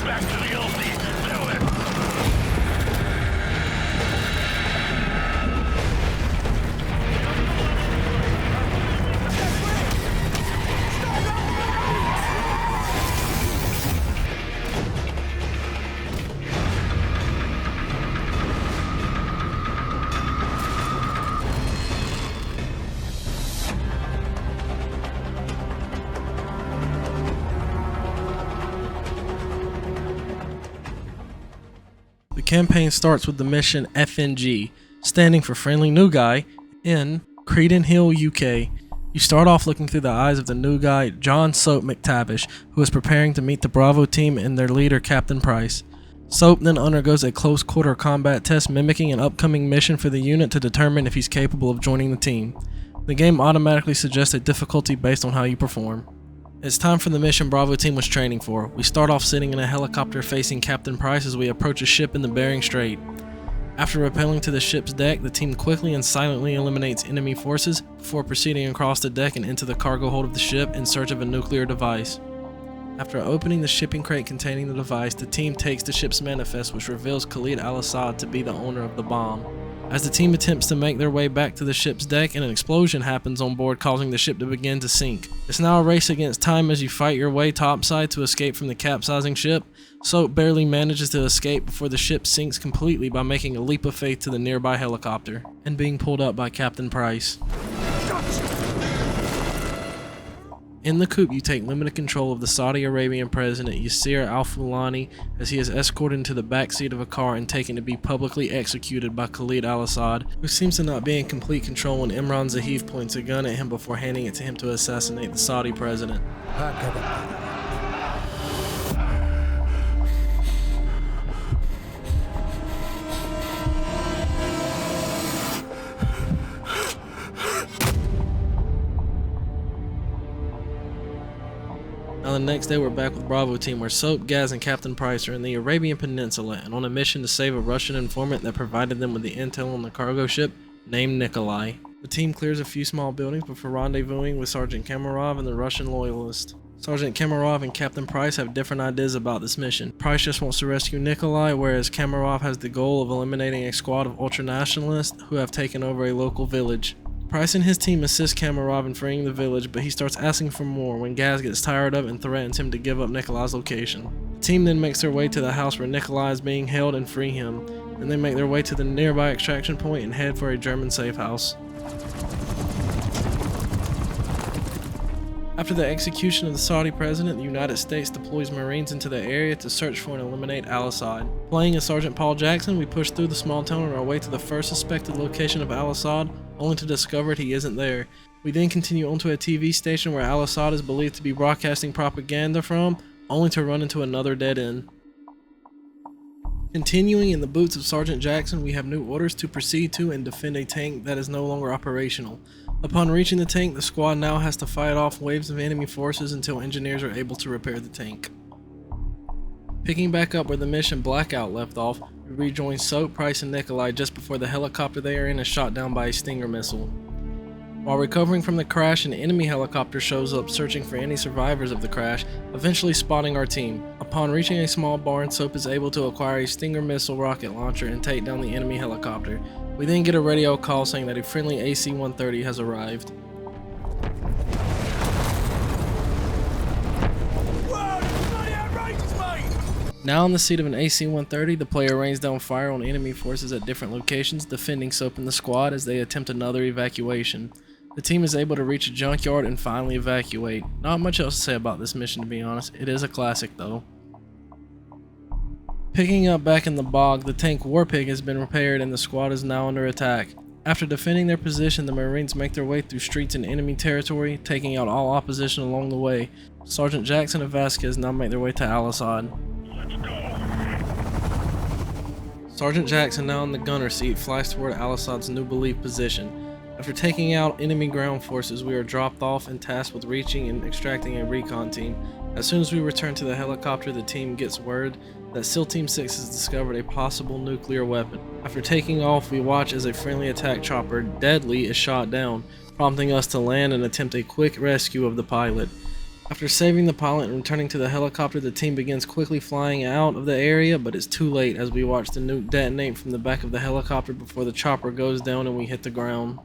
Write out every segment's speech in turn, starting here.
back to the LZ. Do it! The campaign starts with the mission FNG, standing for Friendly New Guy, in Creedon Hill, UK. You start off looking through the eyes of the new guy, John Soap McTavish, who is preparing to meet the Bravo team and their leader, Captain Price. Soap then undergoes a close quarter combat test mimicking an upcoming mission for the unit to determine if he's capable of joining the team. The game automatically suggests a difficulty based on how you perform. It's time for the mission Bravo team was training for. We start off sitting in a helicopter facing Captain Price as we approach a ship in the Bering Strait. After rappelling to the ship's deck, the team quickly and silently eliminates enemy forces before proceeding across the deck and into the cargo hold of the ship in search of a nuclear device. After opening the shipping crate containing the device, the team takes the ship's manifest, which reveals Khalid al-Assad to be the owner of the bomb. As the team attempts to make their way back to the ship's deck, an explosion happens on board, causing the ship to begin to sink. It's now a race against time as you fight your way topside to escape from the capsizing ship. Soap barely manages to escape before the ship sinks completely by making a leap of faith to the nearby helicopter and being pulled up by Captain Price. In the coup, you take limited control of the Saudi Arabian president Yasser al-Fulani as he is escorted into the backseat of a car and taken to be publicly executed by Khalid al-Assad, who seems to not be in complete control when Imran Zaheef points a gun at him before handing it to him to assassinate the Saudi president. Now the next day we're back with Bravo team where Soap, Gaz, and Captain Price are in the Arabian Peninsula and on a mission to save a Russian informant that provided them with the intel on the cargo ship named Nikolai. The team clears a few small buildings before rendezvousing with Sergeant Kamarov and the Russian loyalist. Sergeant Kamarov and Captain Price have different ideas about this mission. Price just wants to rescue Nikolai, whereas Kamarov has the goal of eliminating a squad of ultranationalists who have taken over a local village. Price and his team assist Kamarov in freeing the village, but he starts asking for more when Gaz gets tired of it and threatens him to give up Nikolai's location. The team then makes their way to the house where Nikolai is being held and free him. Then they make their way to the nearby extraction point and head for a German safe house. After the execution of the Saudi president, the United States deploys Marines into the area to search for and eliminate al-Assad. Playing as Sergeant Paul Jackson, we push through the small town on our way to the first suspected location of al-Assad, only to discover he isn't there. We then continue onto a TV station where al-Assad is believed to be broadcasting propaganda from, only to run into another dead end. Continuing in the boots of Sergeant Jackson, we have new orders to proceed to and defend a tank that is no longer operational. Upon reaching the tank, the squad now has to fight off waves of enemy forces until engineers are able to repair the tank. Picking back up where the mission Blackout left off, we rejoin Soap, Price, and Nikolai just before the helicopter they are in is shot down by a Stinger missile. While recovering from the crash, an enemy helicopter shows up searching for any survivors of the crash, eventually spotting our team. Upon reaching a small barn, Soap is able to acquire a Stinger missile rocket launcher and take down the enemy helicopter. We then get a radio call saying that a friendly AC-130 has arrived. Now in the seat of an AC-130, the player rains down fire on enemy forces at different locations, defending Soap and the squad as they attempt another evacuation. The team is able to reach a junkyard and finally evacuate. Not much else to say about this mission, to be honest. It is a classic though. Picking up back in the bog, the tank Warpig has been repaired and the squad is now under attack. After defending their position, the Marines make their way through streets in enemy territory, taking out all opposition along the way. Sergeant Jackson and Vasquez now make their way to al-Assad. Sergeant Jackson, now in the gunner seat, flies toward al-Assad's new belief position. After taking out enemy ground forces, we are dropped off and tasked with reaching and extracting a recon team. As soon as we return to the helicopter, the team gets word that SEAL Team 6 has discovered a possible nuclear weapon. After taking off, we watch as a friendly attack chopper, Deadly, is shot down, prompting us to land and attempt a quick rescue of the pilot. After saving the pilot and returning to the helicopter, the team begins quickly flying out of the area, but it's too late as we watch the nuke detonate from the back of the helicopter before the chopper goes down and we hit the ground.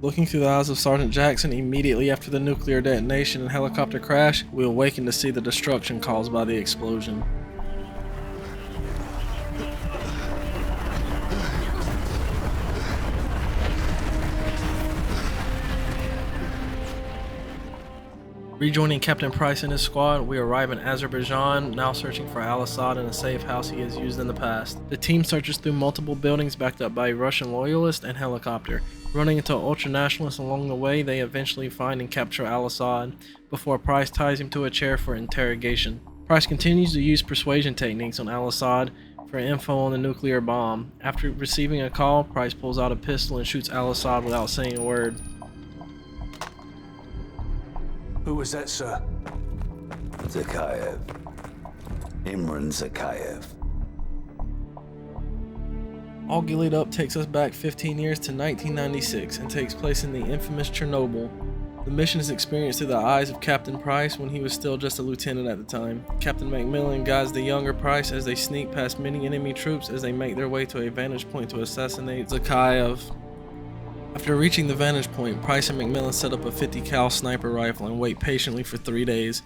Looking through the eyes of Sergeant Jackson immediately after the nuclear detonation and helicopter crash, we awaken to see the destruction caused by the explosion. Rejoining Captain Price and his squad, we arrive in Azerbaijan, now searching for Al-Assad in a safe house he has used in the past. The team searches through multiple buildings backed up by Russian loyalists and helicopter. Running into ultra-nationalists along the way, they eventually find and capture Al-Assad, before Price ties him to a chair for interrogation. Price continues to use persuasion techniques on Al-Assad for info on the nuclear bomb. After receiving a call, Price pulls out a pistol and shoots Al-Assad without saying a word. Who was that, sir? Zakhaev. Imran Zakhaev. All Gillied Up takes us back 15 years to 1996 and takes place in the infamous Chernobyl. The mission is experienced through the eyes of Captain Price when he was still just a lieutenant at the time. Captain Macmillan guides the younger Price as they sneak past many enemy troops as they make their way to a vantage point to assassinate Zakhaev. After reaching the vantage point, Price and Macmillan set up a 50 cal sniper rifle and wait patiently for 3 days.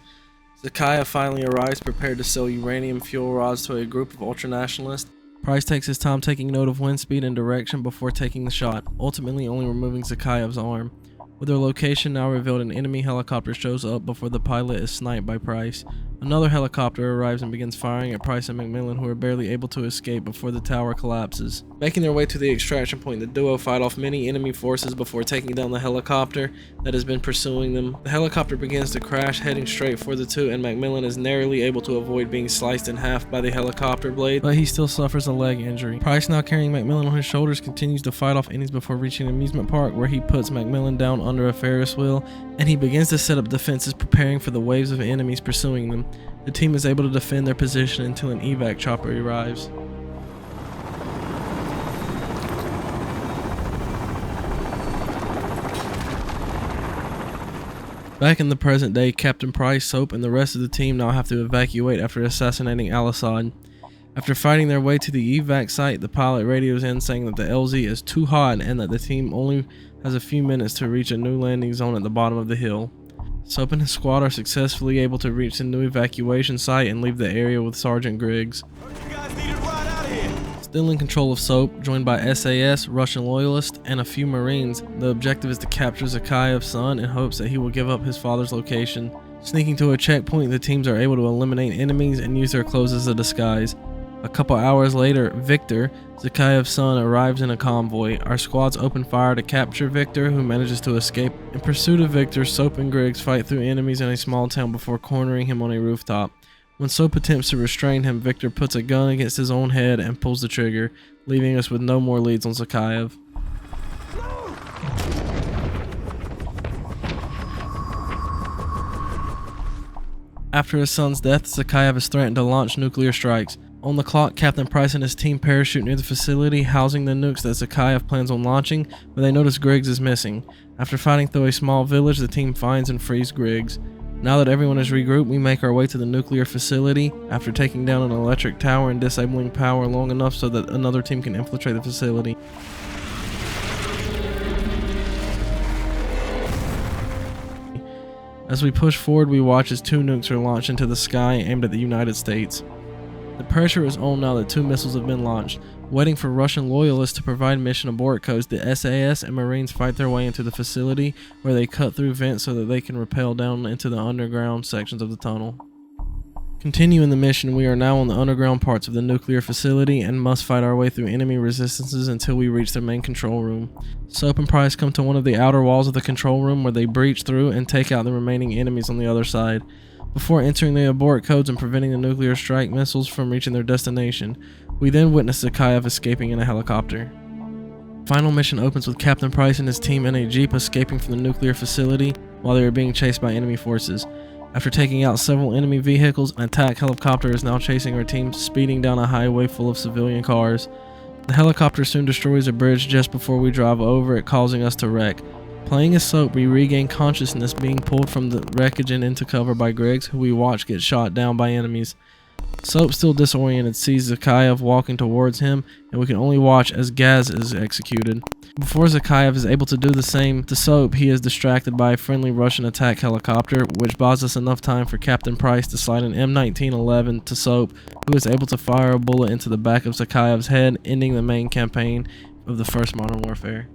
Zakhaev finally arrives prepared to sell uranium fuel rods to a group of ultranationalists. Price takes his time taking note of wind speed and direction before taking the shot, ultimately only removing Zakhaev's arm. With their location now revealed, an enemy helicopter shows up before the pilot is sniped by Price. Another helicopter arrives and begins firing at Price and Macmillan, who are barely able to escape before the tower collapses. Making their way to the extraction point, the duo fight off many enemy forces before taking down the helicopter that has been pursuing them. The helicopter begins to crash, heading straight for the two, and Macmillan is narrowly able to avoid being sliced in half by the helicopter blade, but he still suffers a leg injury. Price, now carrying Macmillan on his shoulders, continues to fight off enemies before reaching an amusement park where he puts Macmillan down under a Ferris wheel, and he begins to set up defenses, preparing for the waves of enemies pursuing them. The team is able to defend their position until an evac chopper arrives. Back in the present day, Captain Price, Soap, and the rest of the team now have to evacuate after assassinating Al-Assad. After fighting their way to the evac site, the pilot radios in saying that the LZ is too hot and that the team only has a few minutes to reach a new landing zone at the bottom of the hill. Soap and his squad are successfully able to reach the new evacuation site and leave the area with Sergeant Griggs. Still in control of Soap, joined by SAS, Russian loyalists, and a few Marines, the objective is to capture Zakhaev's son in hopes that he will give up his father's location. Sneaking to a checkpoint, the teams are able to eliminate enemies and use their clothes as a disguise. A couple hours later, Victor, Zakhaev's son, arrives in a convoy. Our squads open fire to capture Victor, who manages to escape. In pursuit of Victor, Soap and Griggs fight through enemies in a small town before cornering him on a rooftop. When Soap attempts to restrain him, Victor puts a gun against his own head and pulls the trigger, leaving us with no more leads on Zakhaev. After his son's death, Zakhaev is threatened to launch nuclear strikes. On the clock, Captain Price and his team parachute near the facility housing the nukes that Zakhaev plans on launching, but they notice Griggs is missing. After fighting through a small village, the team finds and frees Griggs. Now that everyone is regrouped, we make our way to the nuclear facility after taking down an electric tower and disabling power long enough so that another team can infiltrate the facility. As we push forward, we watch as 2 nukes are launched into the sky aimed at the United States. The pressure is on now that 2 missiles have been launched. Waiting for Russian loyalists to provide mission abort codes, the SAS and Marines fight their way into the facility, where they cut through vents so that they can rappel down into the underground sections of the tunnel. Continuing the mission, we are now on the underground parts of the nuclear facility and must fight our way through enemy resistances until we reach the main control room. Soap and Price come to one of the outer walls of the control room where they breach through and take out the remaining enemies on the other side, before entering the abort codes and preventing the nuclear strike missiles from reaching their destination. We then witness Zakhaev escaping in a helicopter. Final mission opens with Captain Price and his team in a jeep escaping from the nuclear facility while they are being chased by enemy forces. After taking out several enemy vehicles, an attack helicopter is now chasing our team, speeding down a highway full of civilian cars. The helicopter soon destroys a bridge just before we drive over it, causing us to wreck. Playing as Soap, we regain consciousness, being pulled from the wreckage and into cover by Griggs, who we watch get shot down by enemies. Soap, still disoriented, sees Zakhaev walking towards him, and we can only watch as Gaz is executed. Before Zakhaev is able to do the same to Soap, he is distracted by a friendly Russian attack helicopter, which buys us enough time for Captain Price to slide an M1911 to Soap, who is able to fire a bullet into the back of Zakhaev's head, ending the main campaign of the first Modern Warfare.